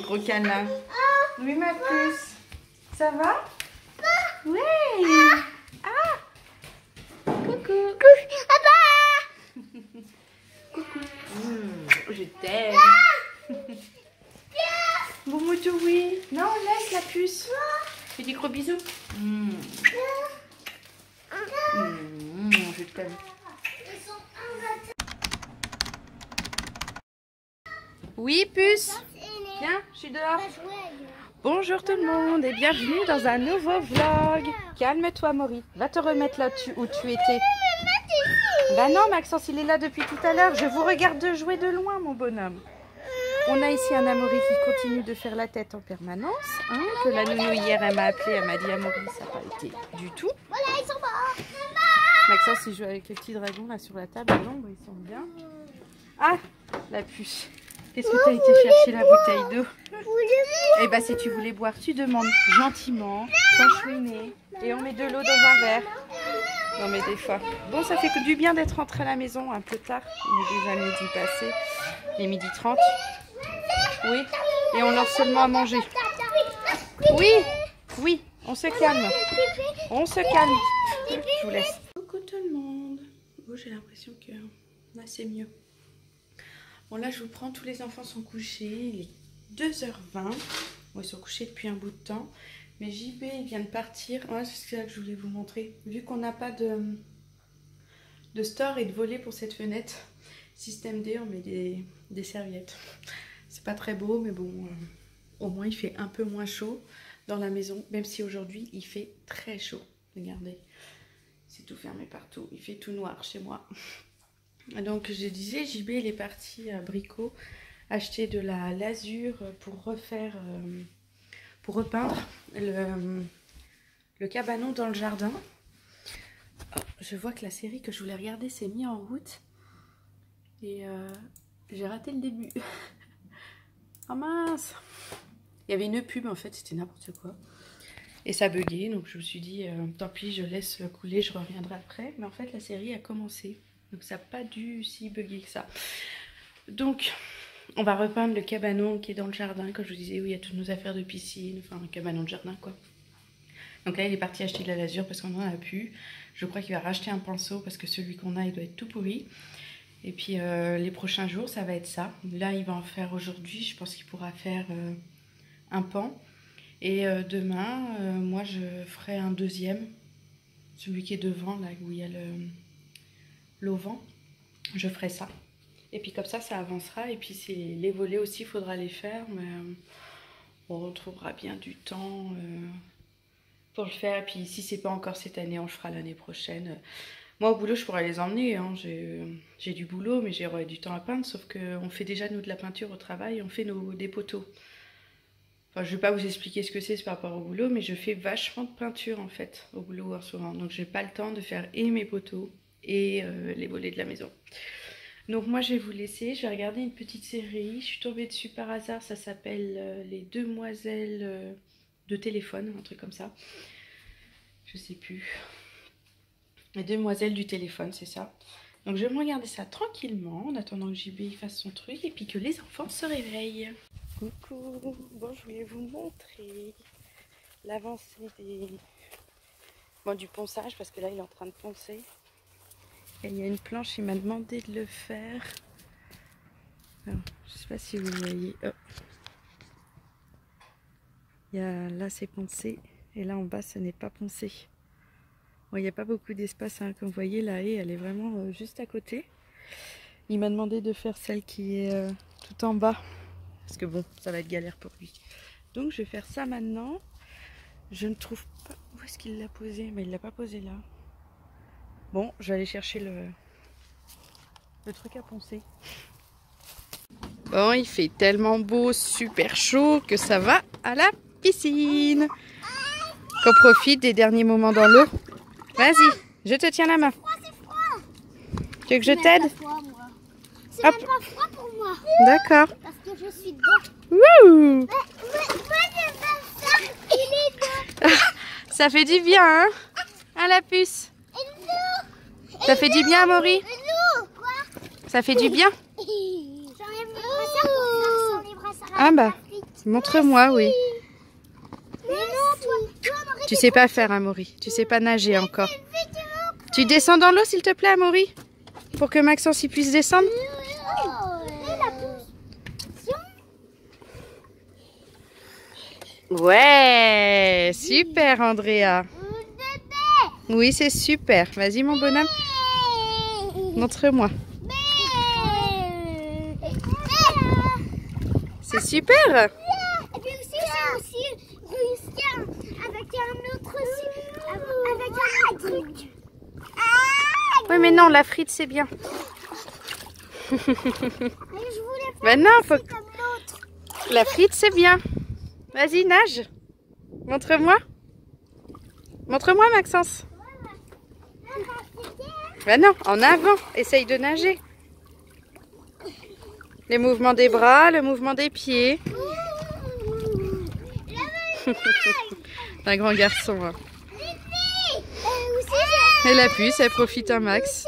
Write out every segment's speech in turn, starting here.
gros câlin. Oui, ma puce. Ça va? Oui. Ah. Coucou. Coucou. Je t'aime. Bon moto, oui. Non, laisse la puce. Fais des gros bisous. Je t'aime. Oui, puce. Viens, je suis dehors. Bonjour tout le monde et bienvenue dans un nouveau vlog. Calme-toi, Maury. Va te remettre là où tu étais. Bah non, Maxence, il est là depuis tout à l'heure. Je vous regarde jouer de loin, mon bonhomme. On a ici un Amaury qui continue de faire la tête en permanence. Hein, que la nounou hier, elle m'a appelé, elle m'a dit Amaury, ça n'a pas été du tout. Maxence, il joue avec les petits dragons là sur la table. Non, bah, ils sont bien. Ah, la puce. Qu'est-ce que tu as été chercher la bouteille d'eau? Eh bah, si tu voulais boire, tu demandes gentiment, sans chouiner. Et on met de l'eau dans un verre. Non, mais des fois. Bon, ça fait du bien d'être rentré à la maison un peu tard. Il est déjà midi passé. Il est midi 30. Oui. Et on leur seulement à manger. Oui. Oui. On se calme. On se calme. Je vous laisse. Coucou tout le monde. Oh, j'ai l'impression que là, c'est mieux. Bon, là, je vous prends. Tous les enfants sont couchés. Il est 2h20. Bon, ils sont couchés depuis un bout de temps. Mais JB, il vient de partir. Ouais, c'est ça que je voulais vous montrer. Vu qu'on n'a pas de store et de volet pour cette fenêtre, système D, on met des serviettes. C'est pas très beau, mais bon, au moins il fait un peu moins chaud dans la maison. Même si aujourd'hui, il fait très chaud. Regardez, c'est tout fermé partout. Il fait tout noir chez moi. Donc, je disais, JB, il est parti à Brico acheter de la lasure pour refaire... pour repeindre le cabanon dans le jardin. Oh, je vois que la série que je voulais regarder s'est mise en route. Et j'ai raté le début. Oh mince! Il y avait une pub en fait, c'était n'importe quoi. Et ça buguait, donc je me suis dit, tant pis, je laisse couler, je reviendrai après. Mais en fait, la série a commencé. Donc ça n'a pas dû si bugger que ça. Donc... on va repeindre le cabanon qui est dans le jardin, comme je vous disais, où il y a toutes nos affaires de piscine, enfin un cabanon de jardin quoi. Donc là il est parti acheter de la lasure parce qu'on en a plus. Je crois qu'il va racheter un pinceau parce que celui qu'on a il doit être tout pourri. Et puis les prochains jours ça va être ça. Là il va en faire aujourd'hui, je pense qu'il pourra faire un pan. Et demain, moi je ferai un deuxième, celui qui est devant là où il y a l'auvent, je ferai ça. Et puis comme ça avancera. Et puis les volets aussi, il faudra les faire. Mais on retrouvera bien du temps pour le faire. Et puis si c'est pas encore cette année, on le fera l'année prochaine. Moi au boulot, je pourrais les emmener. Hein. J'ai du boulot, mais j'aurai du temps à peindre. Sauf qu'on fait déjà nous de la peinture au travail. On fait des poteaux. Enfin, je vais pas vous expliquer ce que c'est par rapport au boulot. Mais je fais vachement de peinture en fait au boulot en ce moment. Donc j'ai pas le temps de faire et mes poteaux et les volets de la maison. Donc moi je vais vous laisser, je vais regarder une petite série, je suis tombée dessus par hasard, ça s'appelle Les Demoiselles de téléphone, un truc comme ça. Je sais plus. Les Demoiselles du téléphone, c'est ça. Donc je vais me regarder ça tranquillement en attendant que JB fasse son truc et puis que les enfants se réveillent. Coucou, bon je voulais vous montrer l'avancée du ponçage parce que là il est en train de poncer. Et il y a une planche, il m'a demandé de le faire. Alors, je ne sais pas si vous voyez. Oh. Là c'est poncé et là en bas ce n'est pas poncé. Bon, il n'y a pas beaucoup d'espace, hein. Comme vous voyez, la haie elle est vraiment juste à côté. Il m'a demandé de faire celle qui est tout en bas. Parce que bon, ça va être galère pour lui. Donc je vais faire ça maintenant. Je ne trouve pas... Où est-ce qu'il l'a posé? Mais il ne l'a pas posé là. Bon, je vais aller chercher le truc à poncer. Bon, il fait tellement beau, super chaud que ça va à la piscine. Qu'on profite des derniers moments dans l'eau. Vas-y, je te tiens la main. Tu veux que je t'aide? C'est même pas froid pour moi. D'accord. Parce que je suis dedans. Wouh! Moi, je veux ça. Il est dedans. Ça fait du bien, hein? À la puce. Ça fait du bien, Maury? Ça fait du bien? J'enlève mes brassards pour faire sans les brassards. Ah bah. Montre-moi, oui. Mais non, toi, Tu sais pas faire, Amaury. Tu sais pas nager encore. Tu descends dans l'eau, s'il te plaît, Amaury, pour que Maxence y puisse descendre. Ouais, super, Andrea. Oui, c'est super. Vas-y, mon bonhomme. Montre-moi. C'est super. Et puis aussi, j'ai aussi réussi avec un autre truc. Oui, mais non, la frite, c'est bien. Je voulais faire Ben non, faut... comme l'autre. La frite, c'est bien. Vas-y, nage. Montre-moi. Montre-moi, Maxence. Ben non, en avant. Essaye de nager. Les mouvements des bras, le mouvement des pieds. Un grand garçon. Hein. Et la puce, elle profite un max.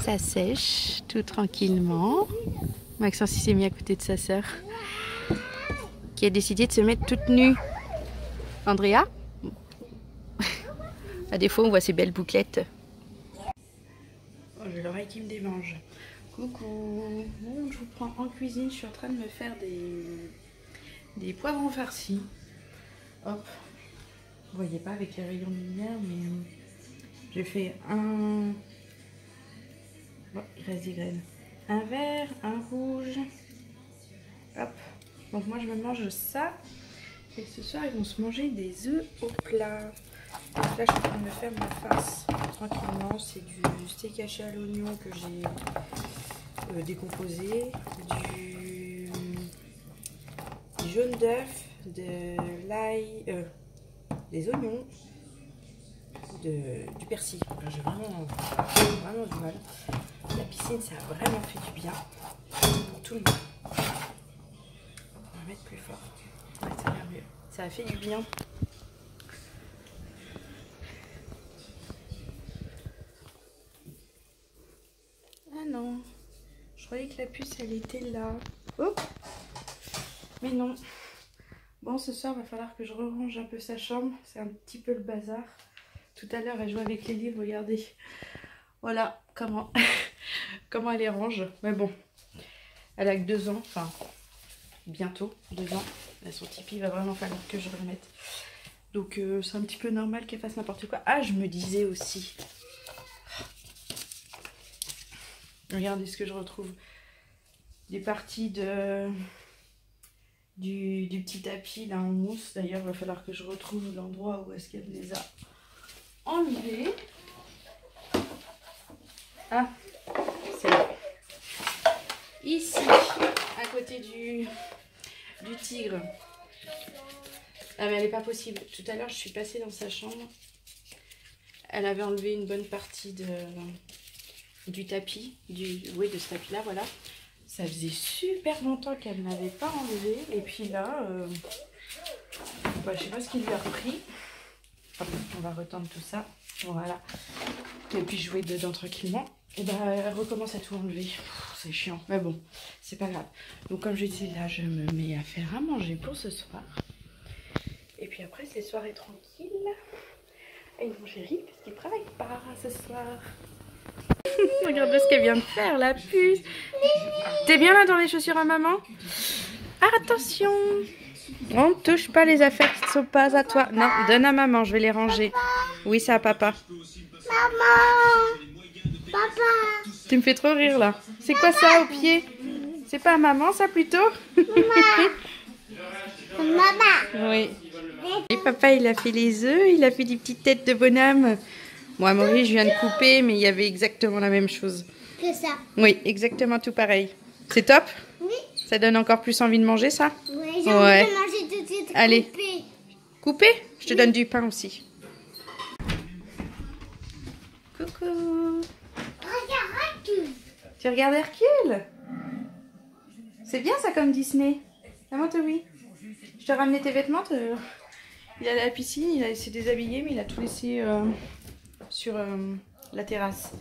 Ça sèche tout tranquillement. Maxence s'est mis à côté de sa sœur qui a décidé de se mettre toute nue. Andrea? À défaut, on voit ses belles bouclettes. Oh, j'ai l'oreille qui me démange. Coucou. Bon, je vous prends en cuisine. Je suis en train de me faire des poivrons farcis. Hop. Vous voyez pas avec les rayons de lumière, mais j'ai fait un... Bon, il reste des graines. Un vert, un rouge. Hop. Donc moi, je me mange ça. Et ce soir, ils vont se manger des œufs au plat. Donc là, je suis en train de me faire ma farce tranquillement. C'est du steak haché à l'oignon que j'ai décomposé, du jaune d'œuf, de l'ail, des oignons, du persil. J'ai vraiment du mal. La piscine, ça a vraiment fait du bien pour tout le monde. On va mettre plus fort. Ouais, ça a l'air mieux. Ça a fait du bien. Ah non, je croyais que la puce elle était là. Oh, mais non. Bon, ce soir il va falloir que je range un peu sa chambre. C'est un petit peu le bazar. Tout à l'heure elle jouait avec les livres, regardez. Voilà comment, comment elle les range. Mais bon, elle a que 2 ans, enfin bientôt 2 ans. Et son tipi, il va vraiment falloir que je remette. Donc c'est un petit peu normal qu'elle fasse n'importe quoi. Ah, je me disais aussi... Regardez ce que je retrouve. Des parties du petit tapis là en mousse. D'ailleurs, il va falloir que je retrouve l'endroit où est-ce qu'elle les a enlevés. Ah, c'est là. Ici, à côté du tigre. Ah mais elle n'est pas possible. Tout à l'heure, je suis passée dans sa chambre. Elle avait enlevé une bonne partie du tapis, oui, de ce tapis là, voilà. Ça faisait super longtemps qu'elle ne l'avait pas enlevé. Et puis là, bah, je sais pas ce qu'il lui a repris. Hop, on va retendre tout ça. Voilà. Et puis jouer dedans tranquillement. Et bah elle recommence à tout enlever. C'est chiant. Mais bon, c'est pas grave. Donc comme je disais, là je me mets à faire à manger pour ce soir. Et puis après c'est soirée tranquille. Et mon chéri, parce qu'il travaille pas ce soir. Regarde ce qu'elle vient de faire, la puce. T'es bien là dans les chaussures à maman? Attention, on ne touche pas les affaires qui ne sont pas à toi. Non, donne à maman, je vais les ranger. Oui, c'est à papa. Maman! Papa! Tu me fais trop rire là. C'est quoi ça au pied? C'est pas à maman ça plutôt? Maman! Oui. Et papa il a fait les œufs, il a fait des petites têtes de bonhomme. Moi, Maurice, je viens de couper, mais il y avait exactement la même chose. Que ça? Oui, exactement tout pareil. C'est top? Oui. Ça donne encore plus envie de manger ça? Oui, j'ai envie de manger tout de suite. Allez. Coupé. Coupé? Je te donne du pain aussi. Coucou. Regarde Hercule. Tu regardes Hercule? C'est bien ça comme Disney. Maman, oui. Je t'ai ramené tes vêtements. Il est allé à la piscine, il s'est déshabillé, mais il a tout laissé sur la terrasse.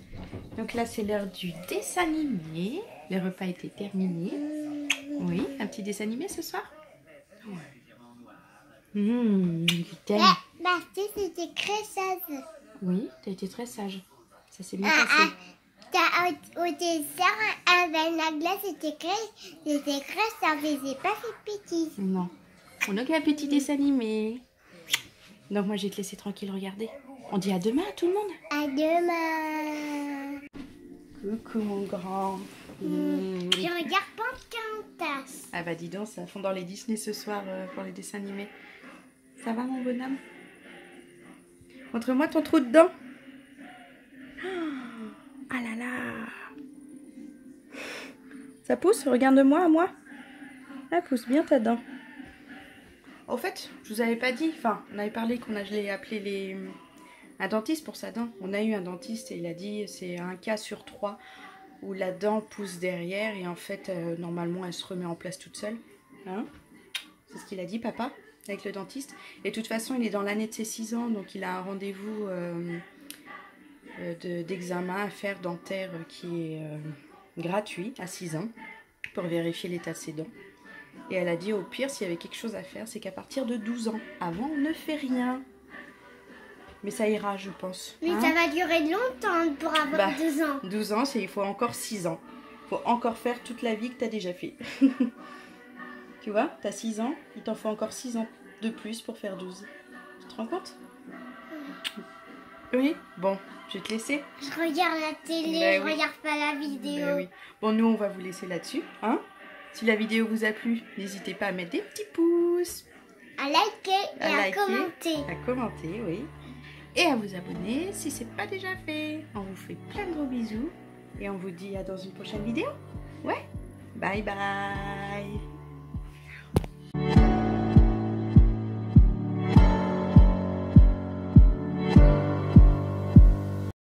Donc là, c'est l'heure du dessin animé. Le repas était terminé. Oui, un petit dessin animé ce soir. Putain. Bah, c'était très sage. Oui, t'as été très sage. Ça s'est bien passé. Au dessert, avec la glace, c'était très, ça faisait pas fait petit. Non. On a qu'un petit dessin animé. Donc moi, je vais te laisser tranquille regarder. On dit à demain à tout le monde. À demain. Coucou mon grand. Je regarde Pocahontas. Ah bah dis donc, ça fond dans les Disney ce soir pour les dessins animés. Ça va mon bonhomme? Montre-moi ton trou de dent. Ah là là. Ça pousse? Regarde-moi à moi. Elle pousse bien ta dent. Au fait, je vous avais pas dit, enfin, on avait parlé qu'on allait appeler un dentiste pour sa dent. On a eu un dentiste et il a dit c'est un cas sur 3 où la dent pousse derrière et en fait, normalement, elle se remet en place toute seule. Hein? C'est ce qu'il a dit, papa, avec le dentiste. Et de toute façon, il est dans l'année de ses 6 ans, donc il a un rendez-vous d'examen à faire dentaire qui est gratuit à 6 ans pour vérifier l'état de ses dents. Et elle a dit au pire, s'il y avait quelque chose à faire, c'est qu'à partir de 12 ans. Avant, on ne fait rien. Mais ça ira, je pense. Mais ça va durer longtemps pour avoir 12 ans. 12 ans, il faut encore 6 ans. Il faut encore faire toute la vie que tu as déjà fait. Tu vois, tu as 6 ans, il t'en faut encore 6 ans de plus pour faire 12. Tu te rends compte? Oui. Bon, je vais te laisser. Je regarde la télé, je regarde pas la vidéo. Oui. Bon, nous, on va vous laisser là-dessus. Hein? Si la vidéo vous a plu, n'hésitez pas à mettre des petits pouces. À liker et à commenter. À commenter, oui. Et à vous abonner si ce n'est pas déjà fait. On vous fait plein de gros bisous. Et on vous dit à dans une prochaine vidéo. Ouais. Bye bye.